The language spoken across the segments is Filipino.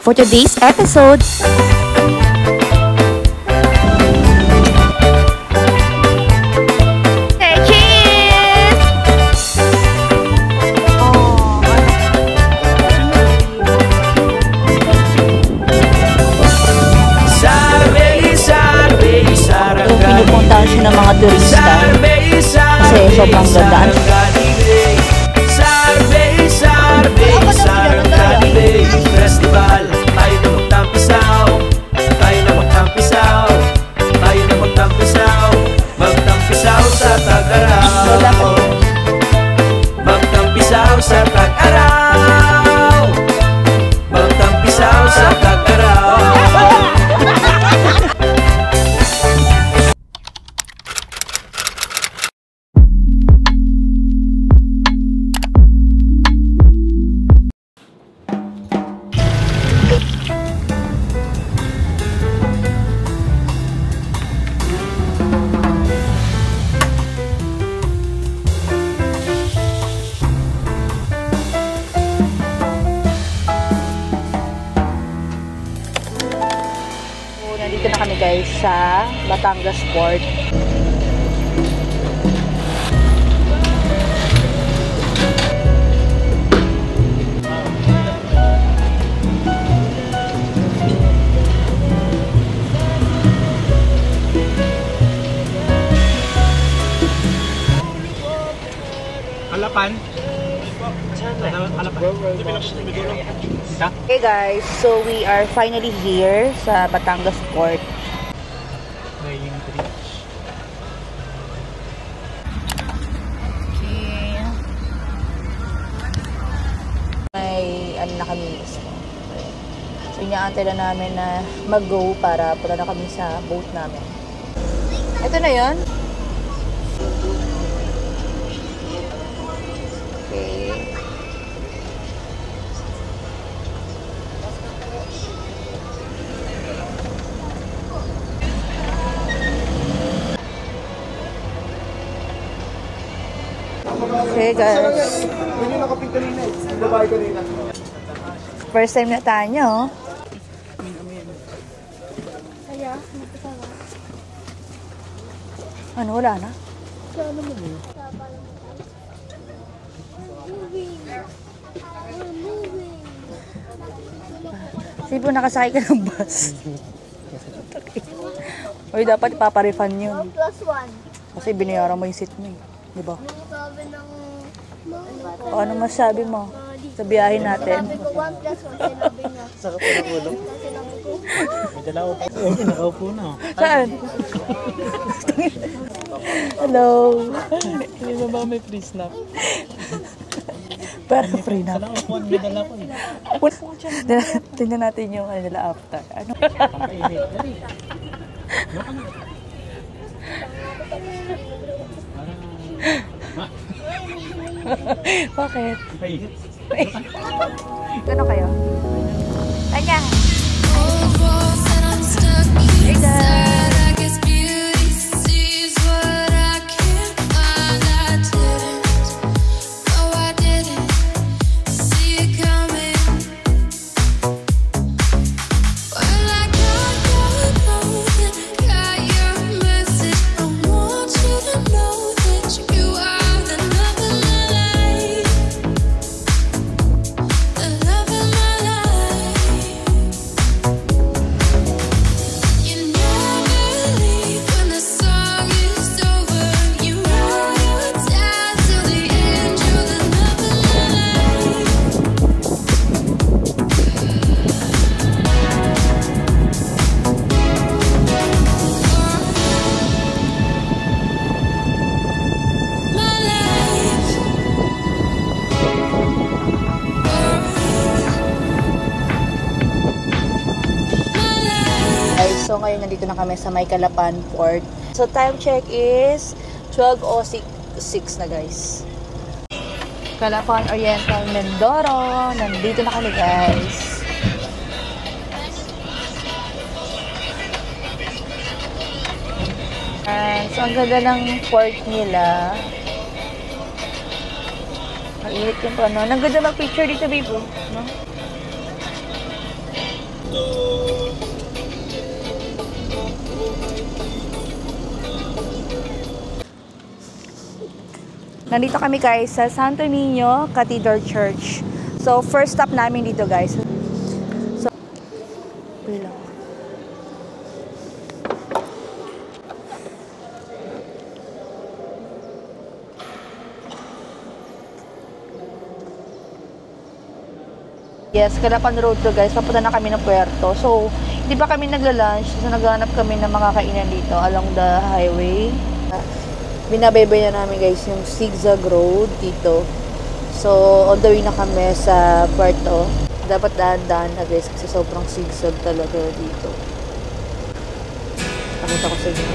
for today's episode. Pinupuntahan siya ng mga turista kasi sobrang gandaan. Festival, tayo na magtampisaw, tayo na magtampisaw, tayo na magtampisaw, magtampisaw sa Tag-Araw, magtampisaw sa Tag-Araw, magtampisaw sa Tag-Araw. Nandito na kami guys sa Batangas Port. Halapan. Okay guys, so we are finally here sa Batangas Port. Okay. May ano na kami mismo. So inaantay na namin na mag-go para punta na kami sa boat namin. Ito na yun. Okay. Okay guys. First time na tayo. Ano, wala na? Sige po, nakasakay ka ng bus. Uy, dapat ipaparefund yun. Kasi binayaran mo yung seat mo eh. Diba? O ano masabi mo sa biyahe natin? Sakap po ng ulo. May dala ko po. Nakaupo na. Saan? Hello. Hindi na ba may free snap? Parang free na. May dala ko eh. Tingnan natin yung ano nila after. Ano? Pampainit. Dari. Bakit? Painit. Ano kayo? Tanya! So ngayon nandito na kami sa May Calapan Port. So time check is 12:06 na guys. Calapan Oriental Mindoro. Nandito na kami guys. So ang ganda ng port nila. Mainit yung ano. Ang ganda mag-picture dito, babe. No? Nandito kami guys sa Santo Niño Cathedral Church. So, first stop namin dito guys. So, bilang. Yes, Calapan Road to guys. Papunta na kami ng Puerto. So, hindi pa kami nagla-lunch. So, naghanap kami ng mga kainan dito along the highway. Binabaybay na namin guys yung zigzag road dito. So, on the way na kami sa Puerto. Dapat dahan-dahan na guys kasi sobrang zigzag talaga dito. Pakita ko sa inyo.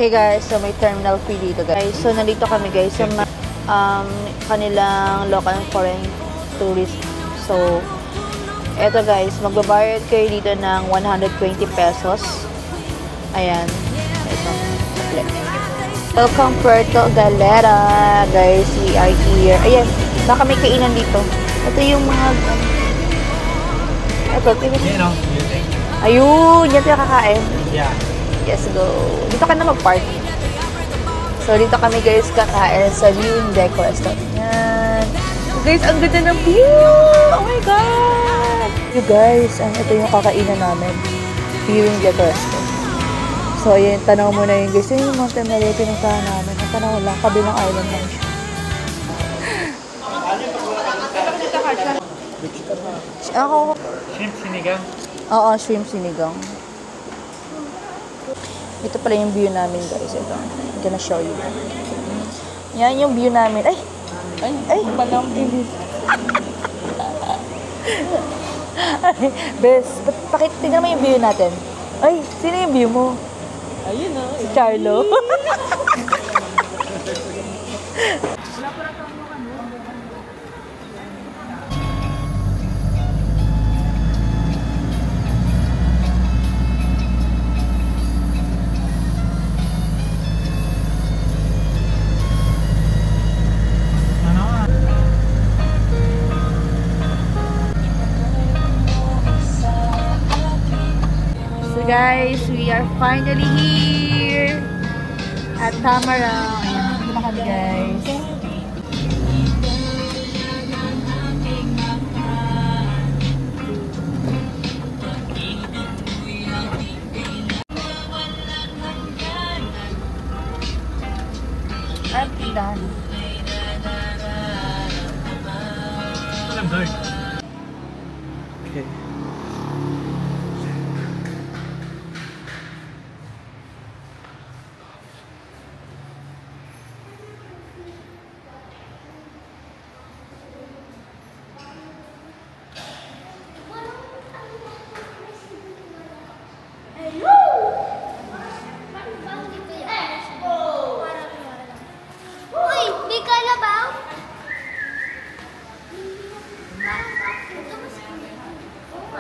Okay guys, so may terminal fee dito guys. So nandito kami guys sa kanilang local and foreign tourist. So eto guys, magbabayad kayo dito ng 120 pesos. Ayan. Ito. Welcome Puerto Galera guys. We are here. Ayan. Baka may kainan dito. Ito yung mga ito. Ayun. Yan yung kakain. Yeah. Yes, go. Dito ka na mag-park. So, dito kami guys kakain sa Viewing Deck Restaurant. Yan. Guys, ang ganda ng view! Oh my God! You guys, ito yung kakainan namin. Viewing Deck Restaurant. So, ayan, tanaw mo na yun guys. Yun yung Monte Maria pinuntahan namin. Ang tanaw lang, kabilang island lang siya. Ako. Shrimp sinigang? Oo, shrimp sinigang. Ito pala yung view namin guys. Ito. I'm gonna show you. Yan yung view namin. Ay! Ay! Palang bilis. Bes, tingnan mo yung view natin. Ay! Sino yung view mo? Ayun na. Si Charlo. Guys, we are finally here at Tamarang. Ayan, dito na kami guys. At tindahan. Walang guard. Okay.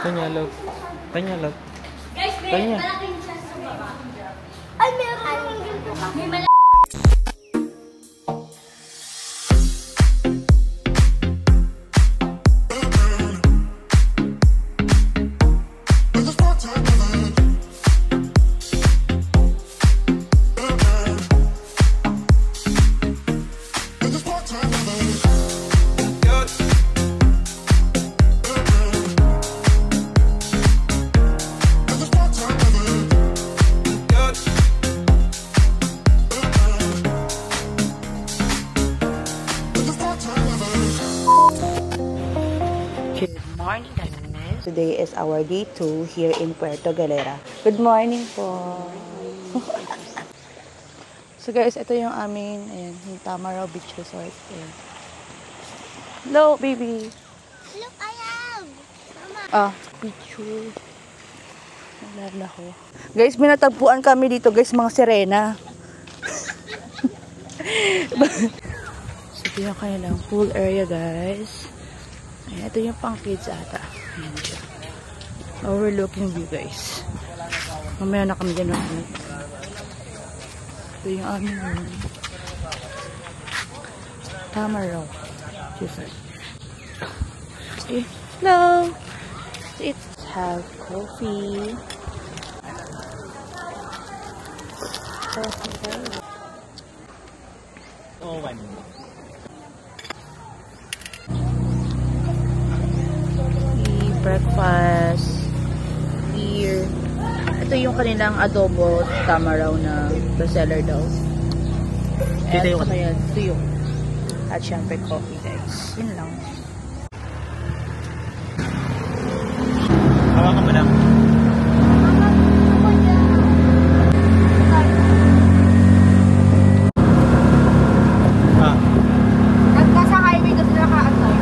Tanyalog. Tanyalog. Guys, Tanya. malaking siya sa baba. Ay, meron yung ganito. May malaki. Today is our day 2 here in Puerto Galera. Good morning po. So guys, ito yung aming ayan, yung Tamarao Beach Resort. Ayan. Hello, baby. Look, I am. Mama. Ah, picture. Nalala ko. Guys, minatagpuan kami dito guys, mga sirena. So, ito yung kanilang pool area, guys. Ayan, ito yung pang kids ata. Ayan siya. Overlooking view, guys. Mamaya na kami dyan. Ito yung aming room. Tamaraw. Okay. Hello! Let's have coffee. Oh, one. Breakfast. Here. Ito yung kanilang adobo tamaraw na bestseller daw. Ito yung Ito yung at syempre coffee, guys. Yun lang. Hawakan mo lang. At nasa highway kasi naka-antay.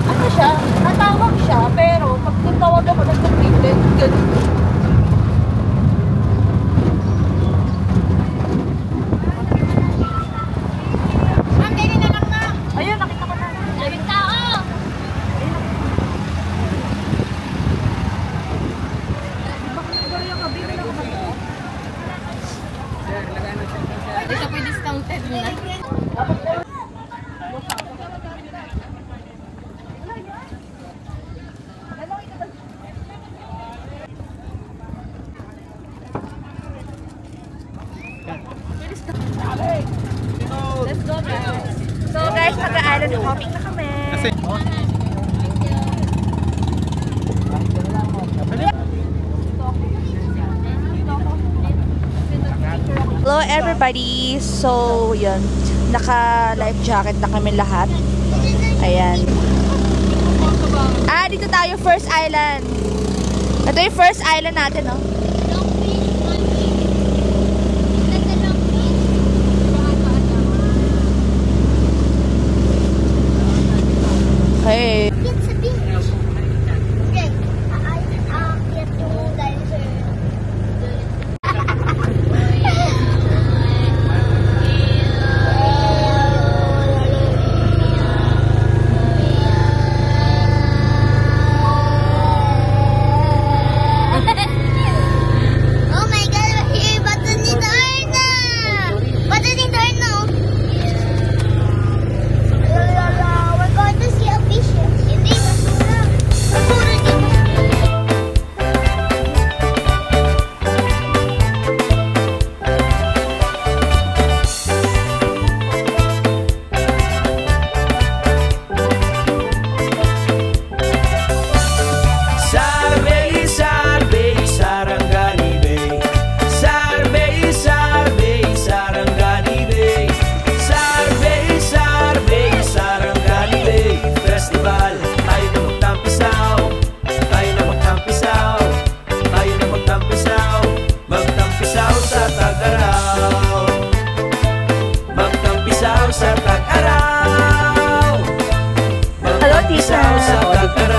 Ano siya? Natawag siya, pero pag tinawag ako, nag-completed. Ganun. Ayun, nakita ko na. Daming tao! Ito po discounted na. Let's go, guys. So, guys, mag-island hopping na kami. Hello, everybody. So, yun. Naka-life jacket na kami lahat. Ayan. Dito tayo, first island. Ito yung first island natin, no? Okay.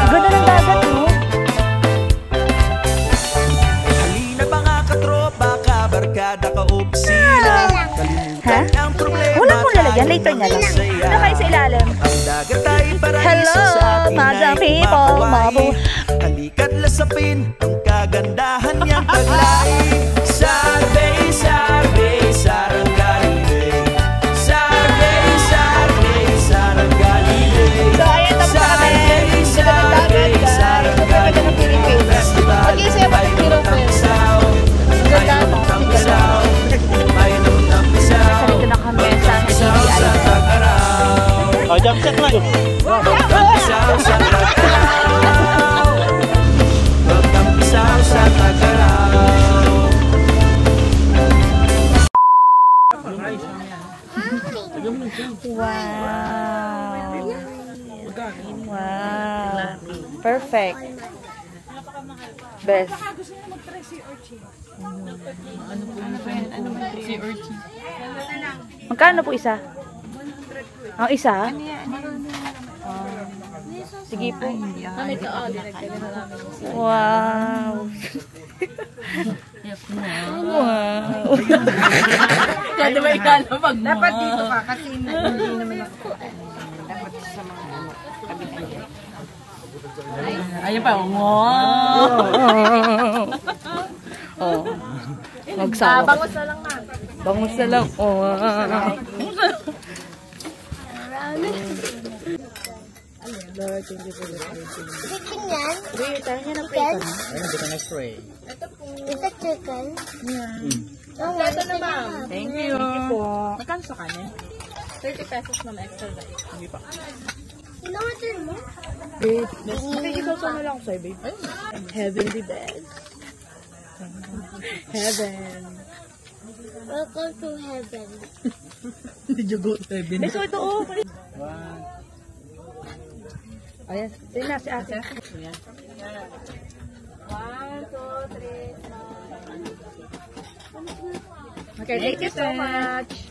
Ganda ng dagat, no? Halina mga katropa, kabarkada ka opisina. Ha? Wala pong lalagyan, later na lang. Ano kayo sa ilalim? Ang dagat ay paraiso Hello, sa atin madam ay people, mabuhay. Halika't lasapin ang kagandahan niyang taglay. Sarbay, sarbay, saranggali bay. Sarbay, sarbay, saranggali bay. So, ayan, tapos na kami. Sarbay, saranggali bay. Festival, Mag-iisip ako ng hero tampisaw. Ganda, no? Tampisaw, tayo ng tampisaw. Dito na kami sa Tampisaw sa Tag-Araw. Oh, jump set na yun. Tampisaw sa Tag-Araw. Perfect. Best. Magkano po isa? Ang isa? Sige po. Wow. Wow. Kaya ba ikalapag mo? Dapat dito ka kasi hindi naman ako. Dapat sa mga kabit-kabit. Ayun pa. Wow! Oh. Magsawa. Bangus na lang na. Bangus na lang. Oh. Lord, thank you for the blessing. Chicken yan? Wait, tayo niya na pray ka na. Ayun, hindi ka na-spray. Ito chicken? Oo, ito na ma'am. Thank you. Thank you po. Magkano sa kanya? 30 pesos na extra rice. Hindi pa. Inawatin mo? Babe, makikipagsa na lang ako sa'yo, babe. Heavenly bed. Heaven. Welcome to heaven. Did you go to heaven? May so ito, oh. One. Ayan, sa'yo na si ate. 1, 2, 3, Okay, thank you so much.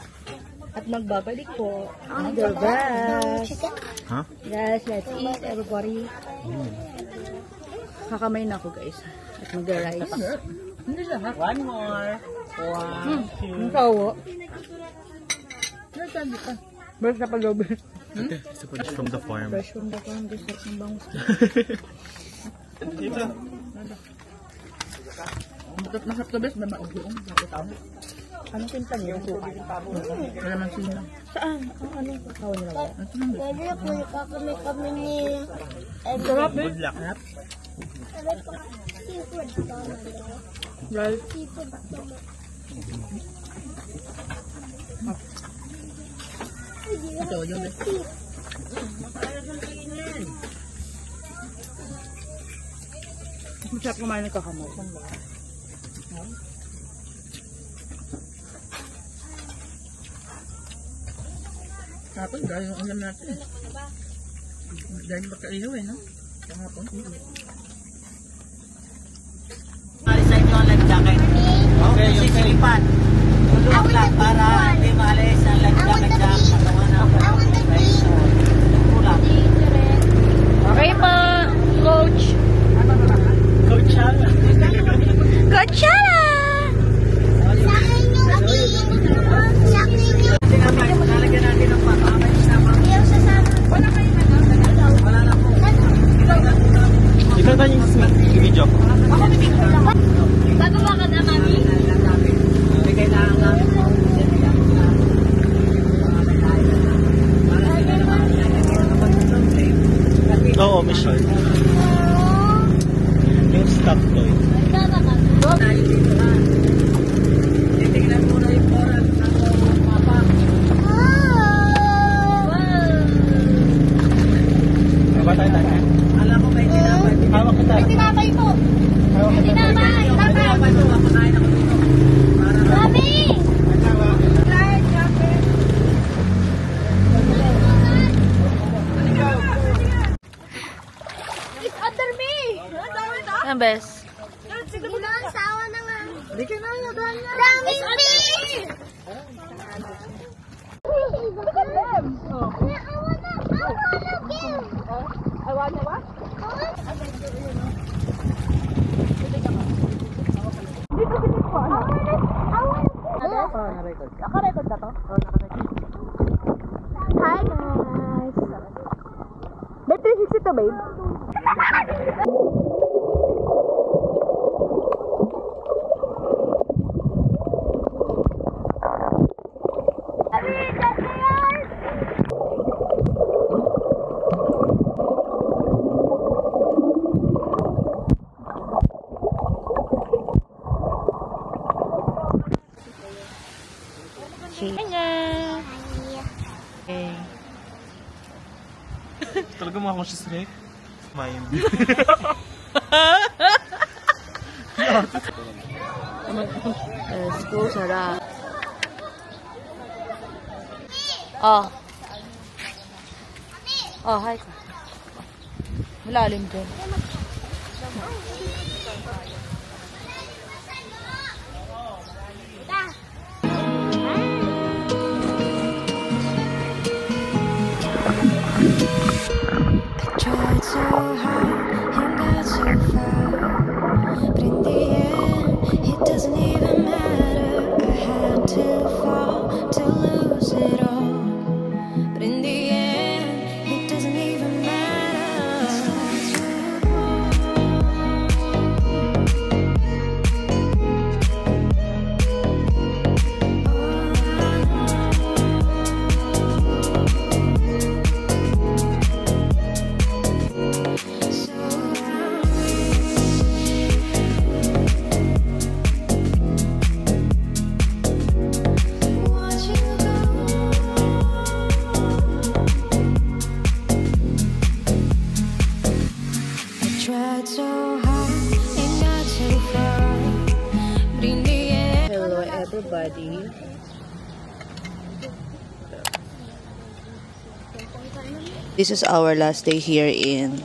At magbabalik po ang the best. Chicken? Ha? Yes, let's eat, everybody. Kakamay na ako, guys. At mag-rice. Hindi siya ha? One more. One, two. Ang kawo. Nagsabi ka. Birth na pag-lobe. Ate, it's from the farm. Fresh from the farm, guys. At ng bangus. Dito. Masap to best, mama ubuong. Anong pinta niyo? Wala man sila. Saan? Ang ano? Kawo nila ba? Pwede ako nagkakamay kami ni... Sarap, eh. Good luck. Seafood pa. Right. Seafood pa. Ito, yun best. Masarap kumain ng kakamay. Tapos, dahil yung ulam natin eh. Dahil magkaihaw eh, no? Kahapon. Alisan nyo ang life jacket. Okay, yung silipan. Tulungan lang para hindi maalis ang life jacket sa katawan ng tulak. Okay po, Coach. Coachella. Coachella! Sa akin yung sa akin yung Nalagyan natin ng pag-amayos na yung sasama. Wala kayo na wala na po. Ikaw ba yung video? Gagawa ka na, mami. Bigay na ang Oo, mission. Yung stop toy. titignan muna yung oras ng mapa. Diba tayo tayo? Alam ko may tinapay. Hawak ko tayo. Tinapay po. Hawak ko tayo. Tinapay. May tinapay ito. Mapakain ako dito. Para Mami! It's under me! Ang best. Sige na, sawa na nga. Hindi ka na, daming fish! Look at them! I wanna what? Naka-record na to? Oo, naka-record. Hi guys! Babe, 360 to, babe. Okay. Talaga mga akong Shrek. Mind. Let's go, sarap. Oh. Oh, hi. Malalim dyan. Tried so hard and got so far, but in the end, it doesn't even matter. I had to fall to lose it all, but in the end, it doesn't even matter. Tried so hard and got so far, but in the end. Hello everybody. This is our last day here in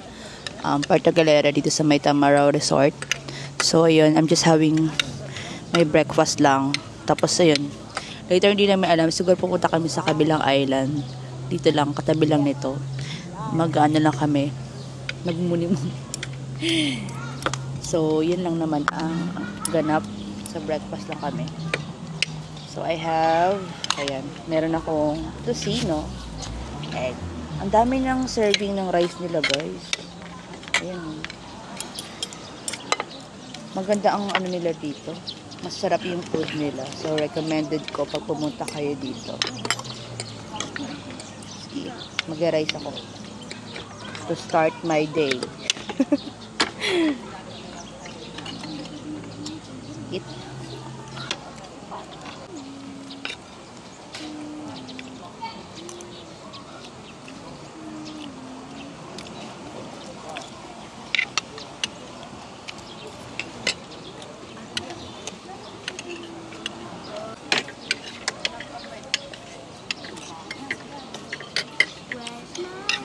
Puerto Galera dito sa May Tamarao Resort. So ayun, I'm just having my breakfast lang. Tapos ayun, later hindi namin alam, siguro pupunta kami sa kabilang island. Dito lang, katabi lang nito. Mag-ano lang kami, magmuni-muni. So, yun lang naman ang ganap. Sa breakfast lang kami. So, I have, ayan, meron akong tocino, egg. Ang dami ng serving ng rice nila, guys. Ayan. Maganda ang ano nila dito. Masarap yung food nila. So, recommended ko pag pumunta kayo dito. Sige, mag-rice ako. To start my day. Eat.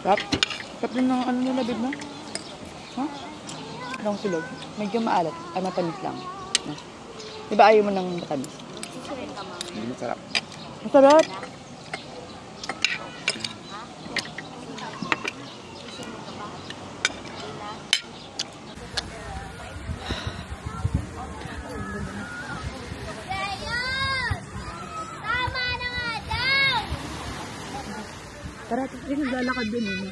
Rap. Rap din ng ano nila, babe, no? Huh? Anong silog? Medyo maalat. Ay, matamis lang. No? Diba ayaw mo ng matamis? Masarap. Masarap! Tara, rin naglalakad din eh.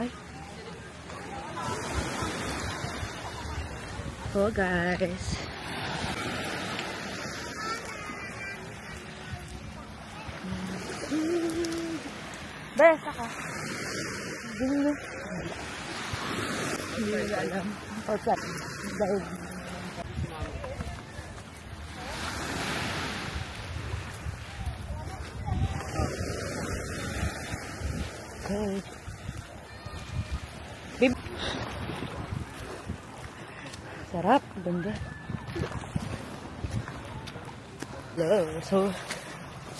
Ay. Oh, guys. Besa ka. Hindi ko alam. Oh, chat. Dahil. Okay. Babe. Sarap. Ganda. Hello. So,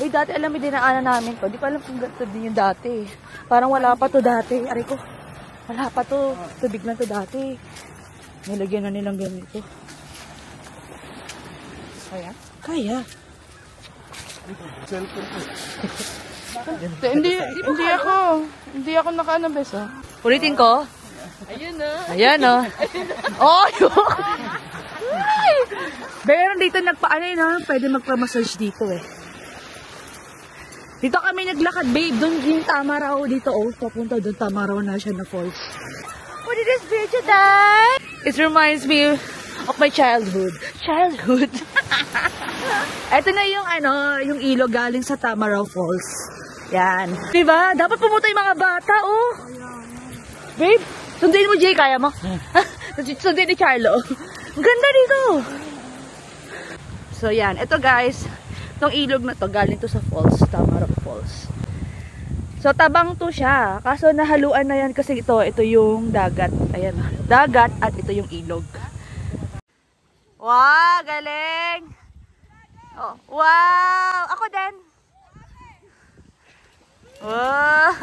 uy, dati alam mo dinaanan namin to. Di ko alam kung ganito din yung dati. Parang wala pa to dati. Aray ko. Wala pa to. Tubig lang to dati. Nilagyan na nilang ganito. Kaya? Kaya. Hindi ako nakaano beso. Ulitin ko. Ayun na. Ayan o. Oh, ay! Meron dito nagpaano yun ha. Pwede magpa-massage dito eh. Dito kami naglakad babe. Doon yung Tamarao dito oh. Papunta doon Tamarao na siya na falls. What is this video dad? It reminds me of my childhood. Childhood. Ito na yung ano, yung ilog galing sa Tamarao Falls. Yan. Diba? Dapat pumunta yung mga bata, oh. Babe, sundin mo, Jay. Kaya mo? Sundin ni Charlo. Ang ganda dito. So, yan. Ito, guys. Itong ilog na to, galing to sa falls. Tamarao Falls. So, tabang to siya. Kaso, nahaluan na yan kasi ito yung dagat. Ayan. Dagat at ito yung ilog. Wow, galing! Oh, wow! Ako din! Wow!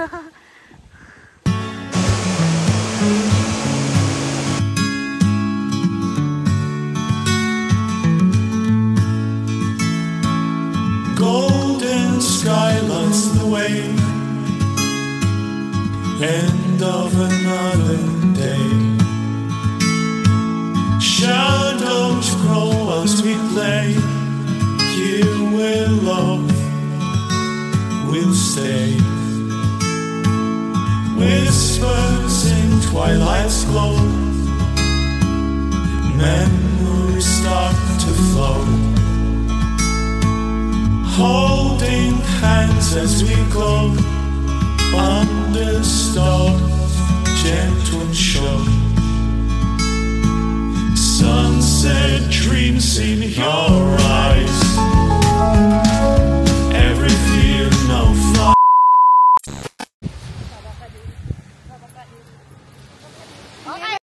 Golden sky lights the way, end of another day. Shadows grow as we play, here where love will stay. Whispers in twilight's glow, memories start to flow. Holding hands as we go under stars, gentle and sure. Sunset dreams in your eyes. Every fear, no fly. Okay.